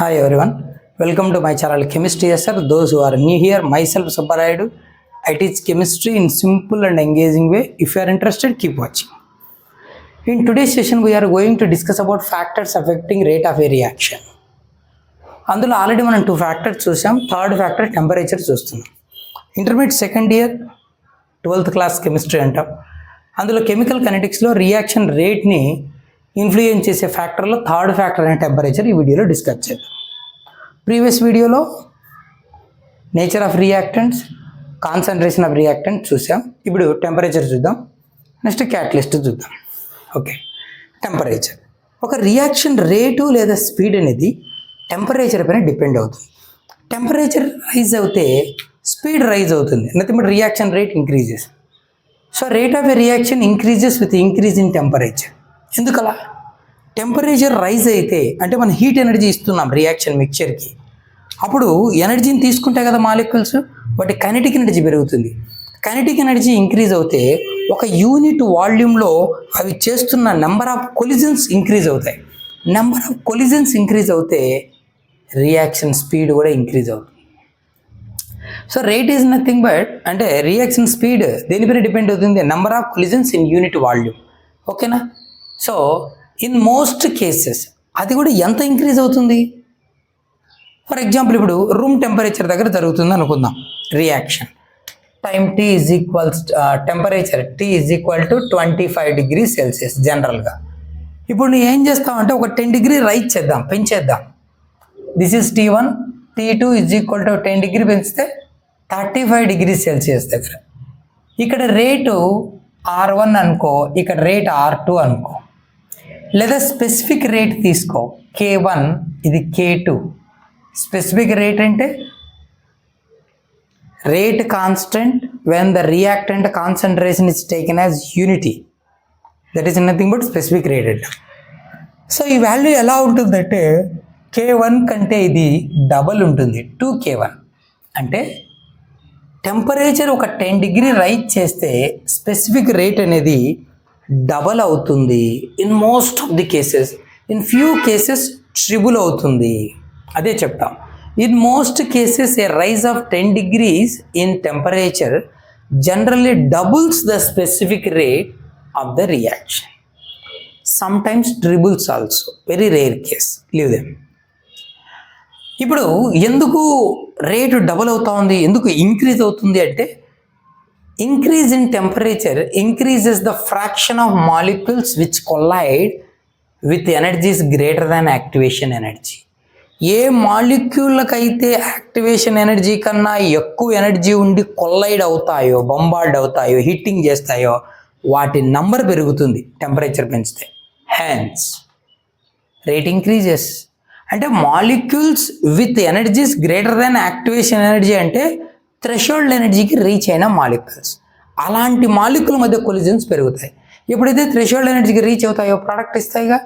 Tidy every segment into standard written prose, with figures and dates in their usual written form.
Hi everyone, welcome to my channel Chemistry SR. Those who are new here, myself Subbarayudu. I teach chemistry in simple and engaging way. If you are interested, keep watching. In today's session, we are going to discuss about factors affecting rate of a reaction. అందులో already మనం 2 factors చూసాం. Third factor temperature చూస్తున్నాం. Intermediate second year 12th class chemistry అంటాం. అందులో chemical కైనెటిక్స్లో reaction రేట్ని influence చేసే ఫ్యాక్టర్లో third factor అనే temperature ఈ వీడియోలో డిస్కస్ చేద్దాం. ప్రీవియస్ వీడియోలో nature of reactants, concentration of reactant చూసాం. ఇప్పుడు టెంపరేచర్ చూద్దాం. నెక్స్ట్ క్యాటలిస్ట్ చూద్దాం. Okay, temperature. ఒక రియాక్షన్ రేటు లేదా స్పీడ్ అనేది టెంపరేచర్ పైన డిపెండ్ అవుతుంది. టెంపరేచర్ రైజ్ అవుతే స్పీడ్ రైజ్ అవుతుంది. Nothing but reaction rate increases. So rate of a reaction increases with increase in temperature. ఎందుకలా? టెంపరేచర్ రైజ్ అయితే అంటే మనం హీట్ ఎనర్జీ ఇస్తున్నాం రియాక్షన్ మిక్చర్కి. అప్పుడు ఎనర్జీని తీసుకుంటే కదా మాలిక్యూల్స్, వాటి కైనెటిక్ ఎనర్జీ పెరుగుతుంది. కైనెటిక్ ఎనర్జీ ఇంక్రీజ్ అవుతే ఒక యూనిట్ వాల్యూమ్లో అవి చేస్తున్న నెంబర్ ఆఫ్ కొలిజన్స్ ఇంక్రీజ్ అవుతాయి. నెంబర్ ఆఫ్ కొలిజన్స్ ఇంక్రీజ్ అవుతే రియాక్షన్ స్పీడ్ కూడా ఇంక్రీజ్ అవుతుంది. So rate is nothing but అంటే రియాక్షన్ స్పీడ్ దేనిపైన డిపెండ్ అవుతుంది? Number of collisions in unit volume. ఓకేనా? సో ఇన్ మోస్ట్ కేసెస్ అది కూడా ఎంత ఇంక్రీజ్ అవుతుంది? ఫర్ ఎగ్జాంపుల్ ఇప్పుడు రూమ్ టెంపరేచర్ దగ్గర జరుగుతుంది అనుకుందాం reaction. Time T is equals temperature T is equal to 25 degrees Celsius జనరల్గా. ఇప్పుడు నువ్వు ఏం చేస్తావంటే ఒక 10 degree రైజ్ చేద్దాం, పెంచేద్దాం. This is T1, T2 is equal to 10 degree పెంచితే 35 degrees Celsius దగ్గర. ఇక్కడ రేటు R1 అనుకో, ఇక్కడ రేట్ R2 అనుకో, లేదా స్పెసిఫిక్ రేట్ తీసుకో K1, ఇది K2. స్పెసిఫిక్ రేట్ అంటే rate constant when the reactant concentration is taken as unity. That is nothing but specific rate అంట. సో ఈ వాల్యూ ఎలా ఉంటుందంటే K1 కంటే ఇది డబల్ ఉంటుంది, 2K1. అంటే టెంపరేచర్ ఒక 10 degree రైజ్ చేస్తే స్పెసిఫిక్ రేట్ అనేది డబల్ అవుతుంది. In most of the cases, in few cases triple అవుతుంది. అదే చెప్తాం. In most cases a rise of 10 degrees in temperature generally doubles the specific rate of the reaction. Sometimes triples also, very rare case, leave them. ఇప్పుడు ఎందుకు rate double అవుతా ఉంది, ఎందుకు increase అవుతుంది అంటే increase in temperature increases the fraction of molecules which collide with energies greater than activation energy. ఏ మాలిక్యూళ్ళకైతే activation energy కన్నా ఎక్కువ ఎనర్జీ ఉండి కొలైడ్ అవుతాయో, బంబార్డ్ అవుతాయో, హిట్టింగ్ చేస్తాయో వాటి నంబర్ పెరుగుతుంది టెంపరేచర్ పెంచితే. Hence rate increases. అంటే molecules with energies greater than activation energy అంటే థ్రెషోల్డ్ ఎనర్జీకి రీచ్ అయిన మాలిక్యూల్స్. అలాంటి మాలిక్యూల్ మధ్య కొలిజన్స్ పెరుగుతాయి. ఎప్పుడైతే థ్రెషోల్డ్ ఎనర్జీకి రీచ్ అవుతాయో ప్రోడక్ట్ ఇస్తాయిగా,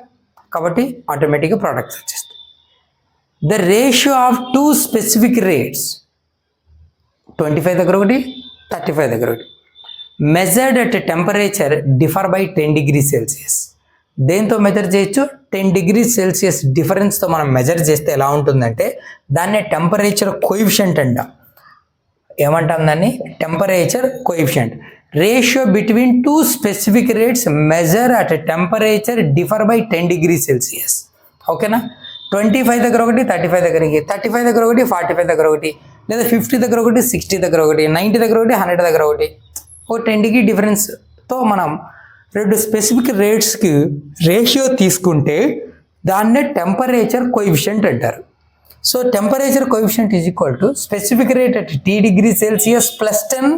కాబట్టి ఆటోమేటిక్గా ప్రోడక్ట్స్ వచ్చేస్తాయి. The ratio of 2 specific rates 25 దగ్గర ఒకటి, 35 దగ్గర ఒకటి, measured at temperature differ by 10 degrees Celsius. దేంతో మెజర్ చేయొచ్చు? 10 degrees Celsius డిఫరెన్స్తో మనం మెజర్ చేస్తే ఎలా ఉంటుందంటే దాన్నే టెంపరేచర్ కోఎఫిషియంట్ అంటాం. ఏమంటాం దాన్ని? Temperature coefficient. Ratio between 2 specific rates measure at temperature differ by 10 degrees Celsius. ఓకేనా? 25 దగ్గర ఒకటి, 35 దగ్గర, 35 దగ్గర ఒకటి, 45 దగ్గర ఒకటి, లేదా 50 దగ్గర ఒకటి, 60 దగ్గర ఒకటి, 90 దగ్గర ఒకటి, 100 దగ్గర ఒకటి. ఓ 10 degree డిఫరెన్స్తో మనం 2 స్పెసిఫిక్ రేట్స్కి రేషియో తీసుకుంటే దాన్నే టెంపరేచర్ కోఎఫిషియంట్ అంటారు. So temperature coefficient is equal to specific rate at T degrees Celsius plus 10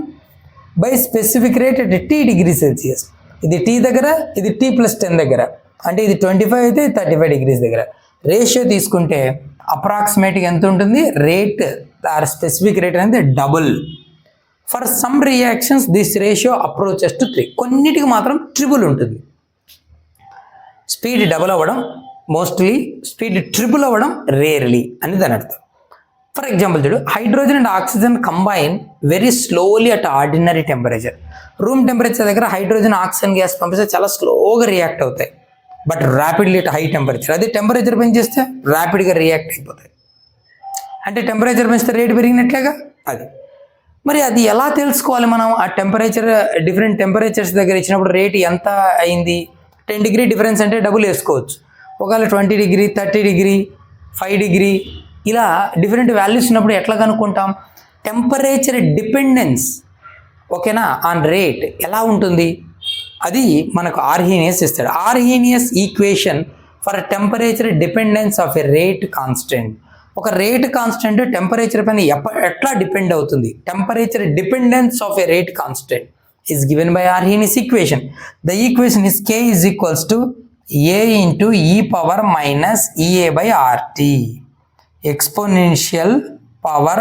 by specific rate at T degrees Celsius. ఇది T దగ్గర, ఇది T ప్లస్ 10 దగ్గర, అంటే ఇది 25 అయితే 35 degrees దగ్గర. రేషియో తీసుకుంటే అప్రాక్సిమేట్గా ఎంత ఉంటుంది? రేట్ ఆర్ స్పెసిఫిక్ రేట్ అనేది double. For some reactions this ratio approaches to 3. కొన్నిటికి మాత్రం ట్రిబుల్ ఉంటుంది. స్పీడ్ డబుల్ అవ్వడం మోస్ట్లీ, స్పీడ్ ట్రిపుల్ అవ్వడం రేర్లీ అని దాని అర్థం. ఫర్ ఎగ్జాంపుల్ చూడు, hydrogen and oxygen combine very slowly at ordinary temperature. Room temperature దగ్గర హైడ్రోజన్ ఆక్సిజన్ గ్యాస్ పంపిస్తే చాలా స్లోగా రియాక్ట్ అవుతాయి. But rapidly at high temperature. అదే టెంపరేచర్ పెంచేస్తే ర్యాపిడ్గా రియాక్ట్ అయిపోతాయి. అంటే టెంపరేచర్ పెంచితే రేట్ పెరిగినట్లేగా అది. మరి అది ఎలా తెలుసుకోవాలి మనం? ఆ టెంపరేచర్ డిఫరెంట్ టెంపరేచర్స్ దగ్గర ఇచ్చినప్పుడు రేట్ ఎంత అయింది? 10 డిగ్రీ డిఫరెన్స్ అంటే డబుల్ వేసుకోవచ్చు. ఒకవేళ 20 డిగ్రీ, 30 డిగ్రీ, 5 డిగ్రీ ఇలా డిఫరెంట్ వాల్యూస్ ఉన్నప్పుడు ఎట్లా కనుక్కుంటాం? టెంపరేచర్ డిపెండెన్స్ ఓకేనా ఆన్ రేట్ ఎలా ఉంటుంది అది మనకు ఆర్హీనియస్ ఇస్తాడు. Arrhenius equation for temperature dependence of a rate constant. ఒక రేట్ కాన్స్టెంట్ టెంపరేచర్ పైన ఎట్లా డిపెండ్ అవుతుంది? Temperature dependence of a rate constant is given by Arrhenius equation. The equation is K is equals to A into e power minus EA by RT. Exponential power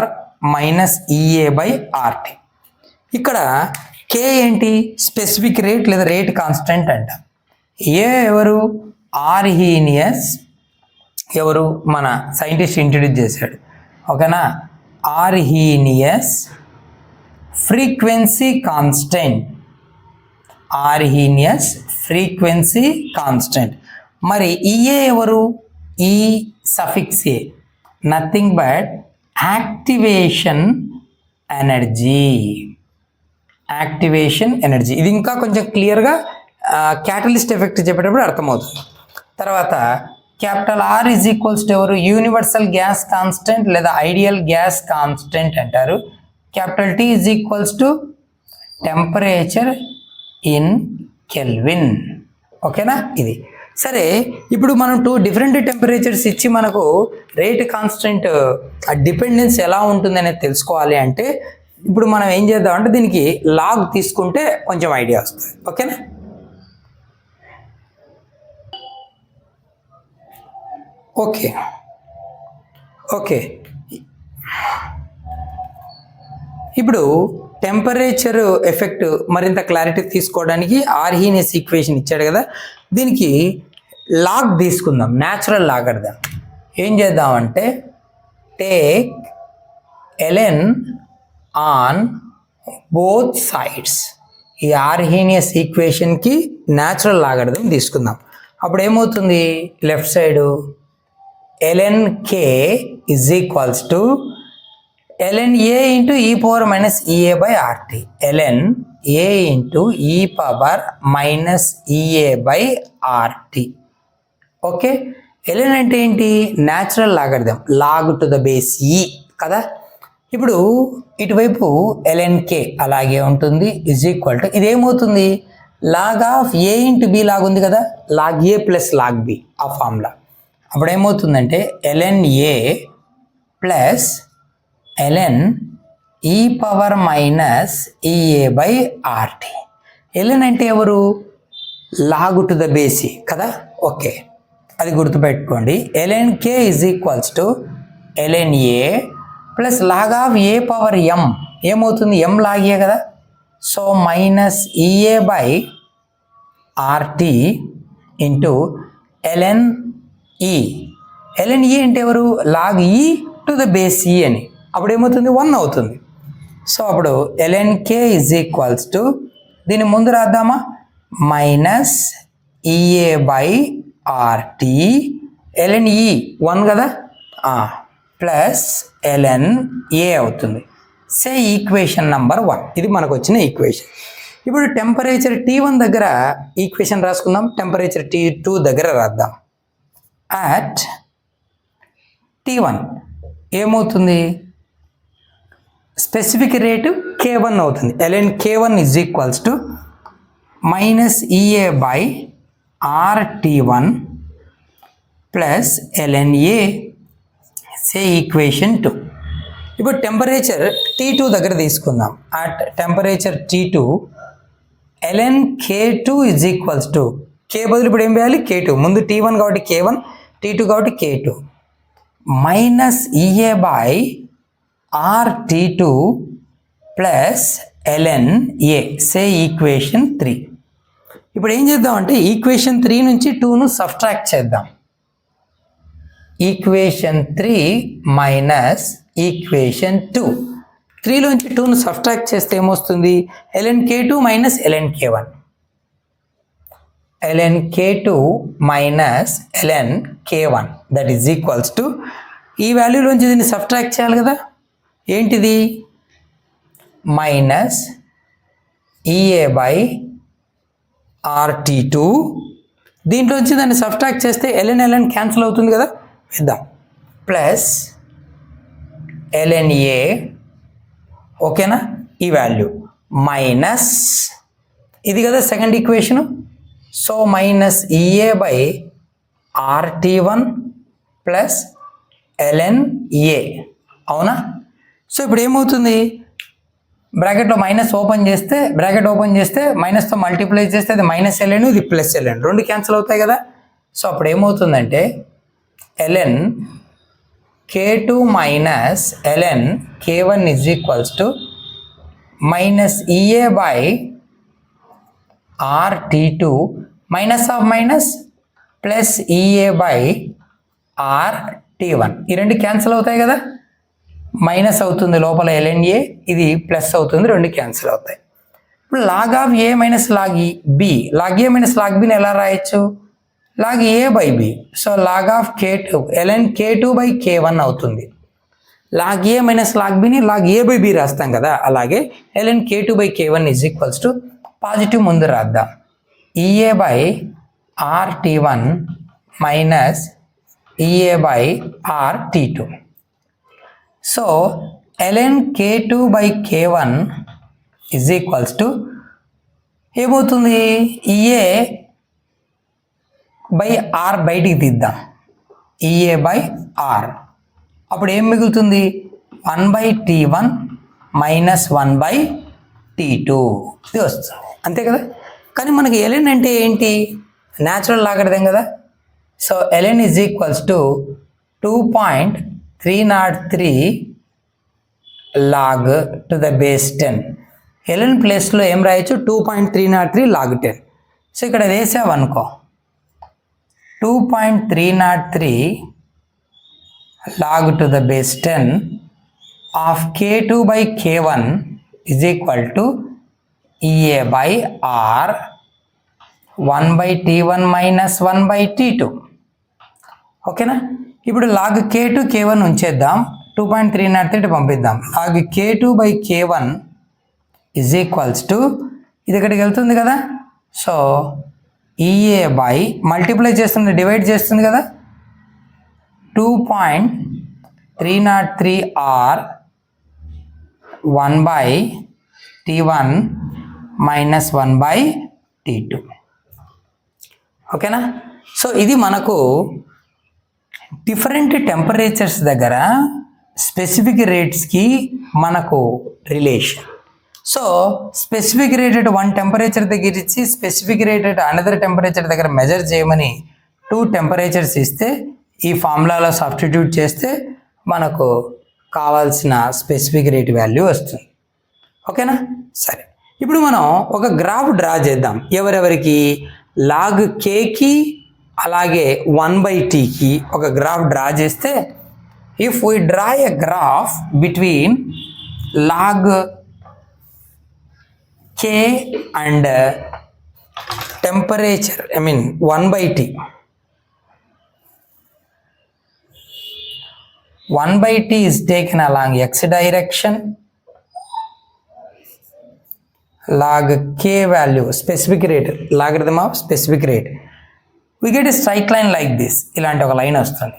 minus EA by RT. ఇక్కడ K ఏంటి? Specific rate లేదా rate constant అంట. ఏ ఎవరు? ఆర్హీనియస్ ఎవరు? మన scientist introduce చేశాడు ఓకేనా. Arrhenius frequency constant. Arrhenius frequency constant. మరి ఈఏ ఎవరు? ఈ suffix A nothing but activation energy. Activation energy ఇది ఇంకా కొంచెం క్లియర్గా క్యాటలిస్ట్ ఎఫెక్ట్ చెప్పేటప్పుడు అర్థమవుతుంది. తర్వాత capital R is equals to ఎవరు? యూనివర్సల్ గ్యాస్ కాన్స్టెంట్ లేదా ఐడియల్ గ్యాస్ కాన్స్టెంట్ అంటారు. Capital T is equals to temperature in Kelvin ఓకేనా. ఇది సరే. ఇప్పుడు మనం 2 డిఫరెంట్ టెంపరేచర్స్ ఇచ్చి మనకు రేట్ కాన్స్టెంట్ ఆ డిపెండెన్స్ ఎలా ఉంటుంది అనేది తెలుసుకోవాలి అంటే ఇప్పుడు మనం ఏం చేద్దామంటే దీనికి లాగ్ తీసుకుంటే కొంచెం ఐడియా వస్తుంది ఓకేనా. ఓకే ఓకే ఇప్పుడు టెంపరేచర్ ఎఫెక్ట్ మరింత క్లారిటీ తీసుకోవడానికి ఆర్హీనియస్ ఈక్వేషన్ ఇచ్చాడు కదా, దీనికి లాగ్ తీసుకుందాం, న్యాచురల్ లాగ్ అడదాం. ఏం చేద్దామంటే take ln on both sides. ఈ ఆర్హీనియస్ ఈక్వేషన్కి న్యాచురల్ లాగ్ అడదాం తీసుకుందాం. అప్పుడు ఏమవుతుంది? Left side ln k is equals to ln a into e power minus ea by rt. ln a into e power minus ea by rt. Okay. ln అంటే ఏంటి? Natural logarithm, log to the base e కదా. ఇప్పుడు ఇటువైపు ln k అలాగే ఉంటుంది is equal to ఇదేమవుతుంది? Log of A into B log ఉంది కదా, log A plus log B ఆ ఫార్ములా. అప్పుడు ఏమవుతుందంటే ln a plus ln e power minus EA by RT. ln అంటే ఎవరు? లాగ్ టు ద బేసి కదా. ఓకే, అది గుర్తుపెట్టుకోండి. ln k is equals to ln a plus log of a power m ఏమవుతుంది? m లాగ్ ఏ కదా, so minus EA by RT into ln e. ln e అంటే ఎవరు? Log e to the base e అని. అప్పుడు ఏమవుతుంది? 1 అవుతుంది. So అప్పుడు ln k is equals to దీని ముందు రాద్దామా, minus EA by RT ln e 1 కదా, ప్లస్ ln a అవుతుంది. Say equation number 1. ఇది మనకు వచ్చిన ఈక్వేషన్. ఇప్పుడు టెంపరేచర్ T1 దగ్గర ఈక్వేషన్ రాసుకుందాం, టెంపరేచర్ T2 దగ్గర రాద్దాం. అట్ T1 ఏమవుతుంది? స్పెసిఫిక్ రేటు K1 అవుతుంది. ln K1 is equals to minus EA by RT1 plus ln A. Say equation 2. ఇప్పుడు టెంపరేచర్ T2 దగ్గర తీసుకుందాం. At temperature T2 ln K2 is equals to K బదులు ఇప్పుడు ఏం వేయాలి? K2. ముందు T1 కాబట్టి K1, T2 కాబట్టి K2 minus EA by RT2 plus ln A. Say equation 3. ఇప్పుడు ఏం చేద్దాం అంటే ఈక్వేషన్ 3 నుంచి 2ను సబ్ట్రాక్ట్ చేద్దాం. Equation 3 minus equation 2. 3లోంచి 2ను సబ్ట్రాక్ట్ చేస్తే ఏమొస్తుంది? ln K2 minus ln K1. ln k2 minus ln k1 that is equals to ఈ వాల్యూలోంచి దీన్ని సబ్ట్రాక్ట్ చేయాలి కదా, ఏంటిది మైనస్ EA బై RT2, దీంట్లోంచి దాన్ని సబ్ట్రాక్ట్ చేస్తే ln క్యాన్సిల్ అవుతుంది కదా, ఇద్దాం ప్లస్ ln A, ఓకేనా, ఈ వాల్యూ మైనస్ ఇది కదా second equation, so minus EA by RT1 plus ln A, అవునా. సో ఇప్పుడు ఏమవుతుంది, బ్రాకెట్లో మైనస్ ఓపెన్ చేస్తే మైనస్తో మల్టిప్లై చేస్తే అది మైనస్ ln, ఇది ప్లస్ ln, రెండు క్యాన్సిల్ అవుతాయి కదా. సో అప్పుడు ఏమవుతుందంటే ln k2 minus ln k1 is equals to minus EA by RT2 minus of minus plus EA by RT1, ఈ రెండు క్యాన్సిల్ అవుతాయి కదా, మైనస్ అవుతుంది లోపల ln A, ఇది ప్లస్ అవుతుంది, రెండు క్యాన్సిల్ అవుతాయి. ఇప్పుడు log of A minus log B, log A minus log Bని ఎలా రాయొచ్చు, log A by B, so log of k2 ln k2 by k1 అవుతుంది. లాగ్ A మైనస్ లాగ్ Bని లాగ్ A బై B రాస్తాం కదా, అలాగే ln k2 by k1 is equals to positive ముందు రాద్దాం, EA by RT1 minus EA by RT2. So ln k2 by k1 is equals to ఏమవుతుంది, EA by R బయటికి తీద్దాం, EA by R, అప్పుడు ఏం మిగులుతుంది 1 by T1 minus 1 by T2, ఇది వస్తుంది అంతే కదా. కానీ మనకి ln అంటే ఏంటి, న్యాచురల్ లాగడదేం కదా. So ln is equals to 2.303 log to the base 10, ln ప్లేస్లో ఏం రాయొచ్చు 2.303 లాగ్ 10. సో ఇక్కడ వేసావనుకో 2.303 log to the base 10 of k2 by k1 is equal to EA by R 1 by T1 minus 1 by T2, ఓకేనా. ఇప్పుడు log k2 k1 ఉంచేద్దాం, 2.303 పంపిద్దాం, log k2 by k1 is equals to ఇది ఇక్కడికి వెళ్తుంది కదా, సో EA బై మల్టిప్లై చేస్తుంది, divide చేస్తుంది కదా, 2.303 R 1 by T1 minus 1 by T2, ఓకేనా. సో ఇది మనకు డిఫరెంట్ టెంపరేచర్స్ దగ్గర స్పెసిఫిక్ రేట్స్కి మనకు relation. So specific rate at 1 temperature దగ్గర ఇచ్చి specific rate at another temperature దగ్గర మెజర్ చేయమని 2 టెంపరేచర్స్ ఇస్తే ఈ ఫార్ములాలో సబ్స్టిట్యూట్ చేస్తే మనకు కావాల్సిన స్పెసిఫిక్ రేట్ వాల్యూ వస్తుంది, ఓకేనా. సరే, ఇప్పుడు మనం ఒక గ్రాఫ్ డ్రా చేద్దాం, ఎవరెవరికి లాగ్ కేకి అలాగే 1/Tకి ఒక గ్రాఫ్ డ్రా చేస్తే, if we draw a graph between log K and temperature, I mean 1/T. 1/T is taken along x direction. Log K value, specific rate, logarithm of specific rate. We get a straight line like this. ఇలాంటి ఒక line వస్తుంది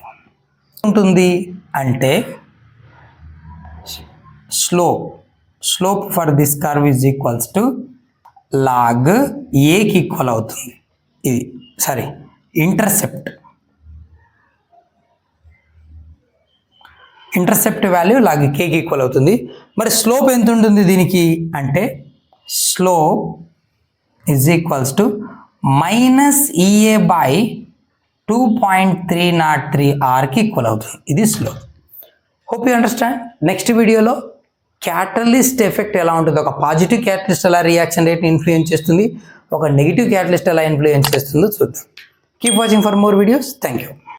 ఉంటుంది అంటే slope for this curve is equals to log ఏకి equal అవుతుంది. ఇది sorry intercept value log కేకి equal అవుతుంది. మరి స్లోప్ ఎంత ఉంటుంది దీనికి అంటే slope is equals to minus EA by 2.303 Rకి ఈక్వల్ అవుతుంది. ఇది slope. Hope you understand. Next వీడియోలో క్యాటలిస్ట్ ఎఫెక్ట్ ఎలా ఉంటుందో, ఒక పాజిటివ్ క్యాటలిస్ట్ ఎలా రియాక్షన్ రేట్ని ఇన్ఫ్లుయెన్స్ చేస్తుంది, ఒక నెగిటివ్ క్యాటలిస్ట్ ఎలా ఇన్ఫ్లుయెన్స్ చేస్తుందో చూద్దాం. Keep watching for more videos. Thank you.